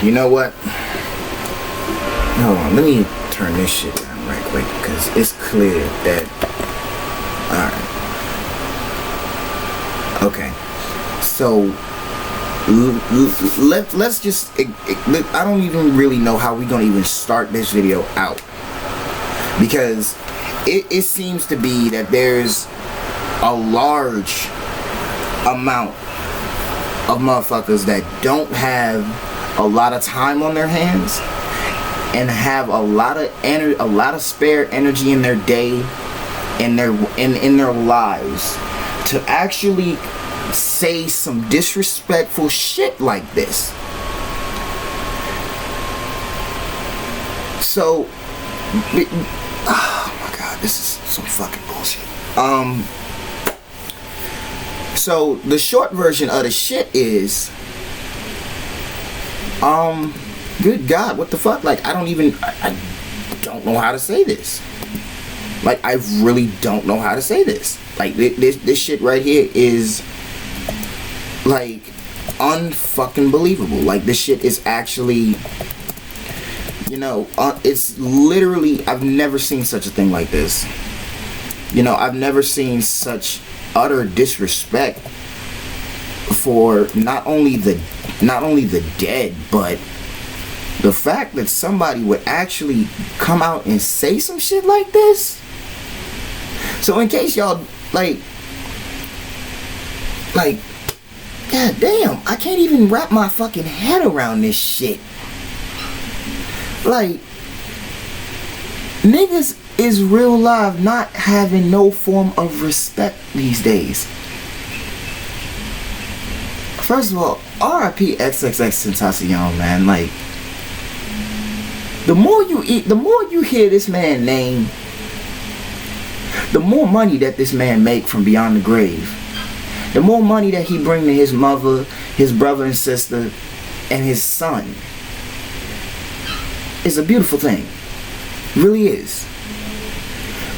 You know what? Hold on, let me turn this shit down right quick because it's clear that. Alright. Okay. So, let's just. I don't even really know how we're gonna even start this video out. Because it seems to be that there's a large amount of motherfuckers that don't have a lot of time on their hands and have a lot of spare energy in their day and in their lives to actually say some disrespectful shit like this. So, oh my god, this is some fucking bullshit. So the short version of the shit is, good God, what the fuck? Like, I don't know how to say this. Like, I really don't know how to say this. Like, this shit right here is, like, unfucking believable. Like, this shit is actually, you know, it's literally, I've never seen such a thing like this. You know, I've never seen such utter disrespect for not only the dead, but the fact that somebody would actually come out and say some shit like this. So in case y'all like god damn, I can't even wrap my fucking head around this shit. Like, niggas is real live not having no form of respect these days. First of all, RIP XXXTentacion, man. Like, the more you eat, the more you hear this man's name, the more money that this man make from beyond the grave. The more money that he bring to his mother, his brother and sister, and his son. It's a beautiful thing. It really is.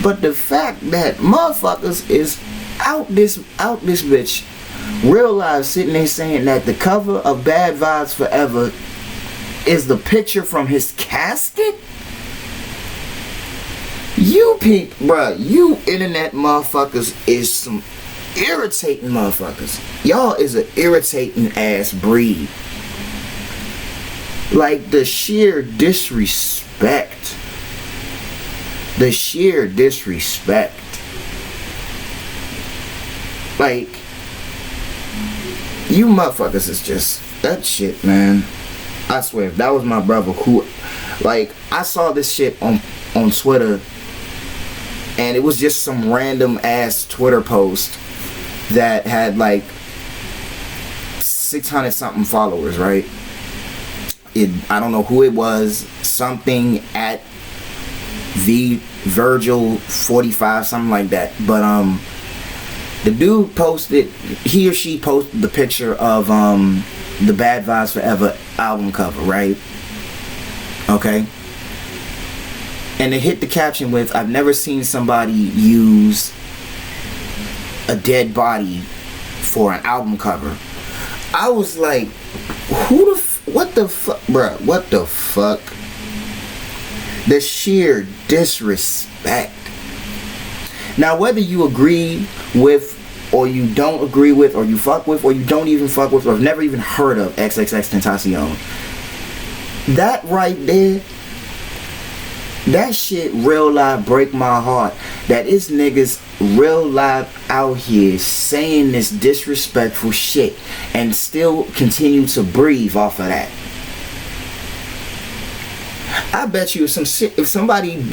But the fact that motherfuckers is out this bitch, real life, sitting there saying that the cover of Bad Vibes Forever is the picture from his casket? You people, bruh, you internet motherfuckers is some irritating motherfuckers. Y'all is an irritating ass breed. Like, the sheer disrespect. The sheer disrespect. Like, you motherfuckers is just, that shit, man. I swear, if that was my brother who, like, I saw this shit on Twitter, and it was just some random ass Twitter post that had like 600 something followers, right? I don't know who it was, something at Virgil 45, something like that. But the dude posted, he or she posted the picture of the Bad Vibes Forever album cover, right? Okay. And they hit the caption with, "I've never seen somebody use a dead body for an album cover." I was like, what the fuck, bruh? What the fuck? The sheer disrespect. Now, whether you agree with, or you don't agree with, or you fuck with, or you don't even fuck with, or have never even heard of XXXTentacion, that right there, that shit real live break my heart. That is niggas real live out here saying this disrespectful shit and still continue to breathe off of that. I bet you if somebody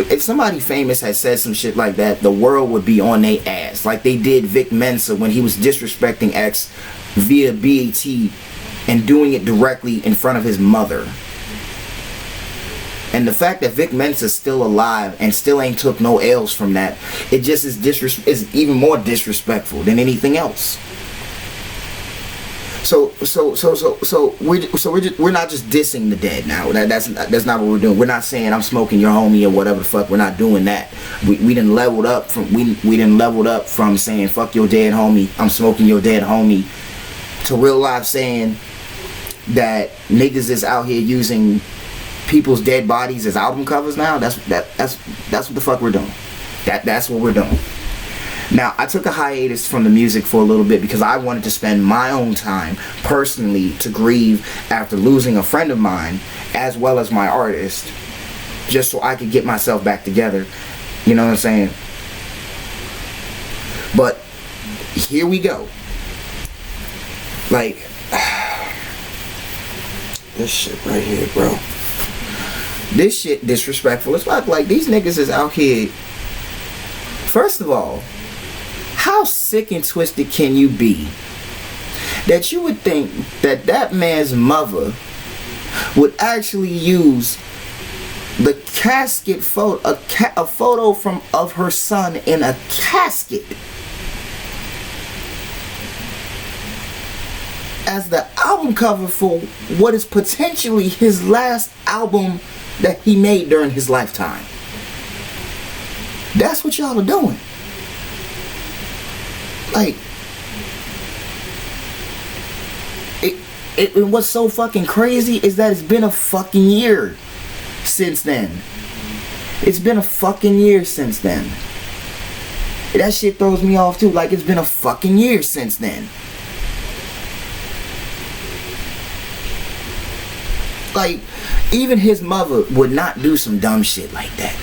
famous had said some shit like that, the world would be on their ass, like they did Vic Mensa when he was disrespecting X via BAT and doing it directly in front of his mother. And the fact that Vic Mensa's still alive and still ain't took no L's from that, it just is even more disrespectful than anything else. So we're not just dissing the dead now. That's not what we're doing. We're not saying I'm smoking your homie or whatever the fuck. We're not doing that. We done leveled up from from saying fuck your dead homie, I'm smoking your dead homie, to real life saying that niggas is out here using people's dead bodies as album covers now, that's what the fuck we're doing. That's what we're doing. Now, I took a hiatus from the music for a little bit because I wanted to spend my own time personally to grieve after losing a friend of mine as well as my artist, just so I could get myself back together. You know what I'm saying? But here we go. Like, this shit right here, bro. This shit disrespectful as fuck. Like, these niggas is out here. First of all, how sick and twisted can you be that you would think that that man's mother would actually use the casket photo, a photo of her son in a casket, as the album cover for what is potentially his last album that he made during his lifetime? That's what y'all are doing. Like, and what's so fucking crazy is that it's been a fucking year since then. It's been a fucking year since then. That shit throws me off too. Like, it's been a fucking year since then. Like, even his mother would not do some dumb shit like that.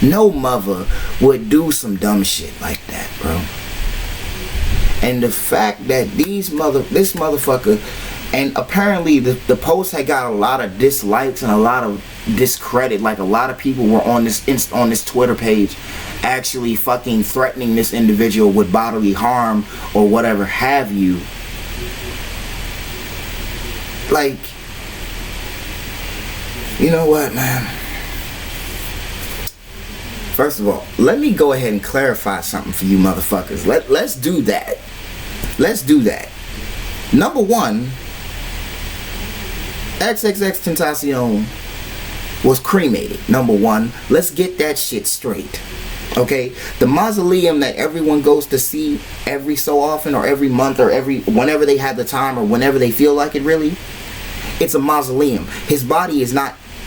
No mother would do some dumb shit like that, bro. And the fact that this motherfucker, and apparently the post had got a lot of dislikes and a lot of discredit. Like, a lot of people were on this Twitter page actually fucking threatening this individual with bodily harm or whatever have you. Like, you know what, man? First of all, let me go ahead and clarify something for you motherfuckers. Let's do that. Let's do that. Number one, XXXTentacion was cremated. Number one, let's get that shit straight. Okay? The mausoleum that everyone goes to see every so often or every month or whenever they have the time or whenever they feel like it, really, it's a mausoleum. His body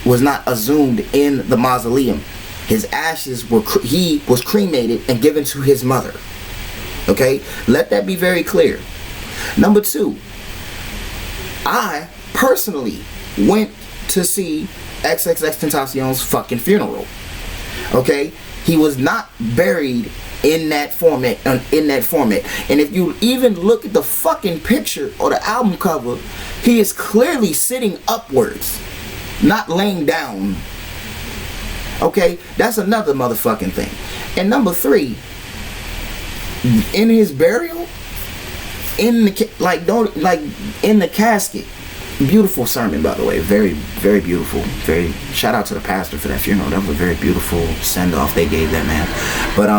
was not assumed in the mausoleum. His ashes he was cremated and given to his mother. Okay? Let that be very clear. Number two, I personally went to see XXXTentacion's fucking funeral. Okay? He was not buried in that format. And if you even look at the fucking picture or the album cover, he is clearly sitting upwards, not laying down. Okay, that's another motherfucking thing. And number three, in his burial, in the casket. Beautiful sermon, by the way. Very, very beautiful. Shout out to the pastor for that funeral. That was a very beautiful send off they gave that man. But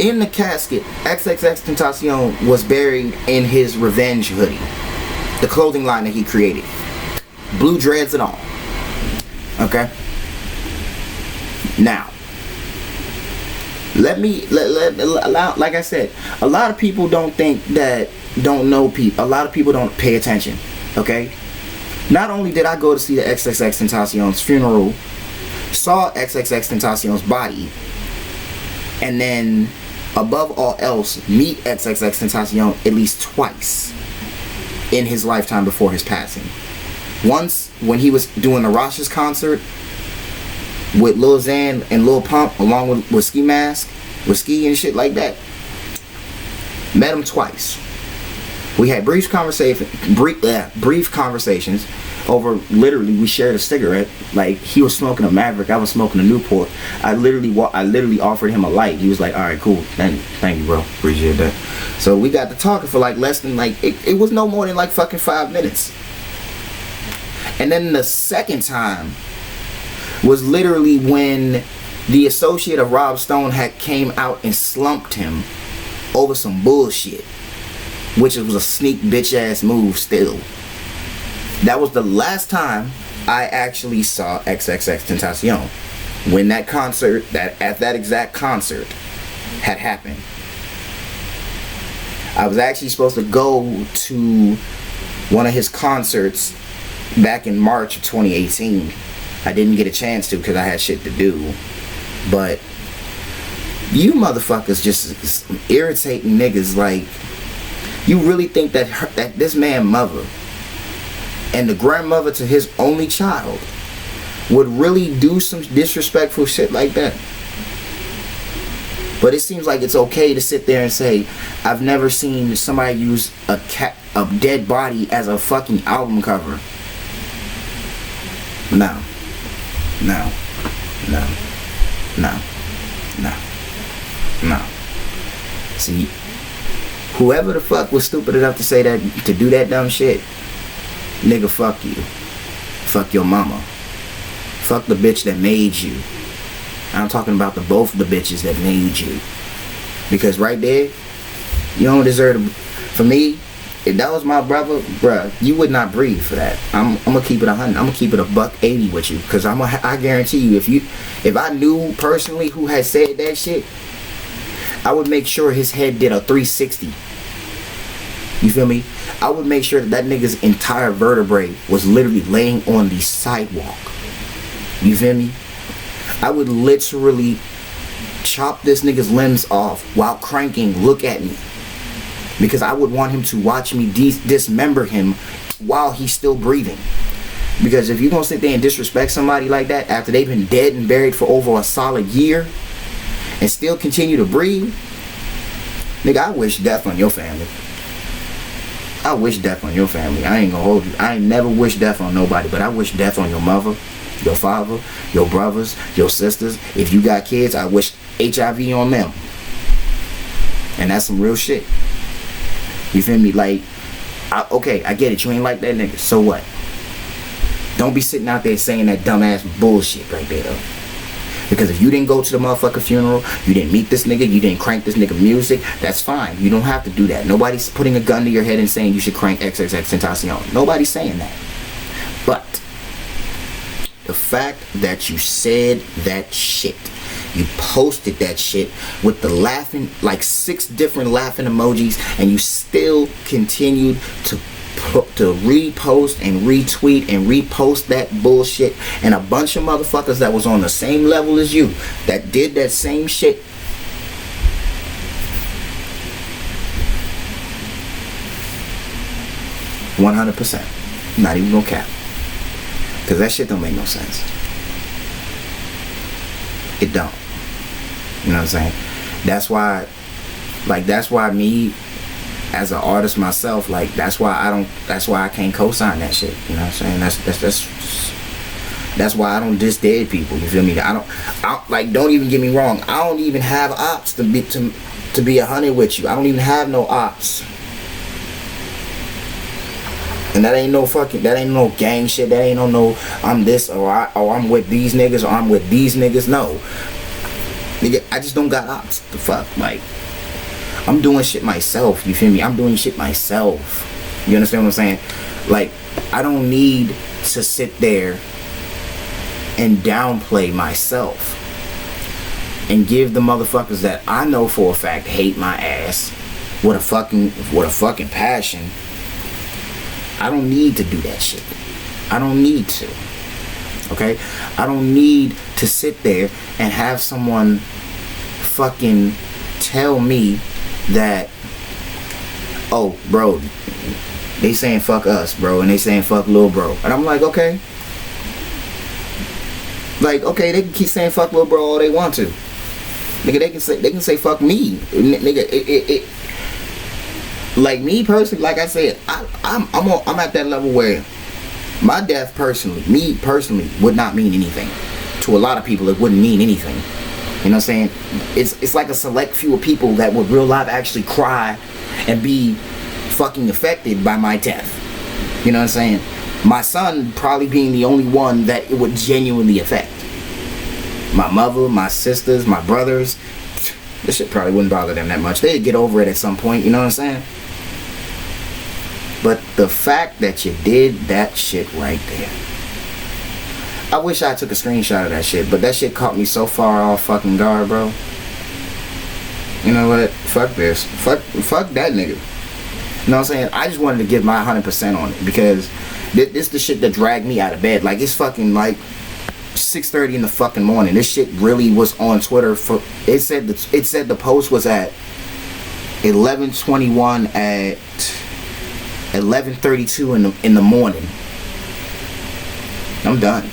in the casket, XXXTentacion was buried in his revenge hoodie, the clothing line that he created, blue dreads and all. Okay. Now, like I said, a lot of people don't know people. A lot of people don't pay attention. Okay. Not only did I go to see the XXXTentacion's funeral, saw XXXTentacion's body, and then above all else meet XXXTentacion at least twice in his lifetime before his passing. Once when he was doing the Rasha's concert with Lil Xan and Lil Pump, along with Ski Mask, with Ski and shit like that. Met him twice. We had brief conversations over, literally, we shared a cigarette. Like, he was smoking a Maverick, I was smoking a Newport. I literally offered him a light. He was like, alright, cool, thank you, bro, appreciate that. So we got to talking for like less than, like, it was no more than like fucking 5 minutes. And then the second time was literally when the associate of Rob Stone had came out and slumped him over some bullshit, which was a sneak bitch ass move still. That was the last time I actually saw XXXTentacion, when that concert, at that exact concert had happened. I was actually supposed to go to one of his concerts back in March of 2018. I didn't get a chance to because I had shit to do. But you motherfuckers just irritating niggas. Like, you really think that this man mother and the grandmother to his only child would really do some disrespectful shit like that? But it seems like it's okay to sit there and say, I've never seen somebody use a dead body as a fucking album cover. No. No. No. No. No. No. See, whoever the fuck was stupid enough to say that, to do that dumb shit, nigga, fuck you. Fuck your mama. Fuck the bitch that made you. I'm talking about both the bitches that made you. Because right there, you don't deserve to. For me, if that was my brother, bruh, you would not breathe for that. I'm gonna keep it 100. I'm gonna keep it $180 with you. Because I guarantee you, if I knew personally who had said that shit, I would make sure his head did a 360. You feel me? I would make sure that nigga's entire vertebrae was literally laying on the sidewalk. You feel me? I would literally chop this nigga's limbs off while cranking, look at me. Because I would want him to watch me dismember him while he's still breathing. Because if you're gonna sit there and disrespect somebody like that after they've been dead and buried for over a solid year and still continue to breathe, nigga, I wish death on your family. I wish death on your family. I ain't gonna hold you. I ain't never wish death on nobody, but I wish death on your mother, your father, your brothers, your sisters. If you got kids, I wish HIV on them. And that's some real shit. You feel me? Like, okay, I get it. You ain't like that nigga. So what? Don't be sitting out there saying that dumbass bullshit right there, though. Because if you didn't go to the motherfucker funeral, you didn't meet this nigga, you didn't crank this nigga music, that's fine. You don't have to do that. Nobody's putting a gun to your head and saying you should crank XXXTentacion. Nobody's saying that. But the fact that you said that shit, you posted that shit with the laughing, like 6 different laughing emojis, and you still continued to repost and retweet and repost that bullshit, and a bunch of motherfuckers that was on the same level as you that did that same shit. %. Not even gonna cap. Cause that shit don't make no sense. It don't. You know what I'm saying? That's why me as an artist myself, like that's why I can't co-sign that shit. You know what I'm saying? That's why I don't diss dead people. You feel me? Don't even get me wrong. I don't even have ops to be 100 with you. I don't even have no ops. And that ain't no gang shit. That ain't no I'm this or I'm with these niggas or I'm with these niggas. No. Nigga, I just don't got ops. The fuck? Like, I'm doing shit myself. You feel me? I'm doing shit myself. You understand what I'm saying? Like, I don't need to sit there and downplay myself and give the motherfuckers that I know for a fact hate my ass with a fucking passion. I don't need to do that shit. I don't need to. Okay? I don't need to sit there and have someone fucking tell me that, oh, bro, they saying fuck us, bro, and they saying fuck lil bro. And I'm like, okay. Like, okay, they can keep saying fuck lil bro all they want to. Nigga, they can say fuck me. Nigga, like me personally, like I said, I'm at that level where my death me personally would not mean anything. To a lot of people, it wouldn't mean anything. You know what I'm saying? It's like a select few of people that would real life actually cry and be fucking affected by my death. You know what I'm saying? My son probably being the only one that it would genuinely affect. My mother, my sisters, my brothers, this shit probably wouldn't bother them that much. They'd get over it at some point, you know what I'm saying? But the fact that you did that shit right there, I wish I took a screenshot of that shit, but that shit caught me so far off fucking guard, bro. You know what? Fuck this. Fuck that nigga. You know what I'm saying? I just wanted to give my 100% on it because this the shit that dragged me out of bed. Like, it's fucking like 6:30 in the fucking morning. This shit really was on Twitter for. It said the post was at 11:21 at 11:32 in the morning. I'm done.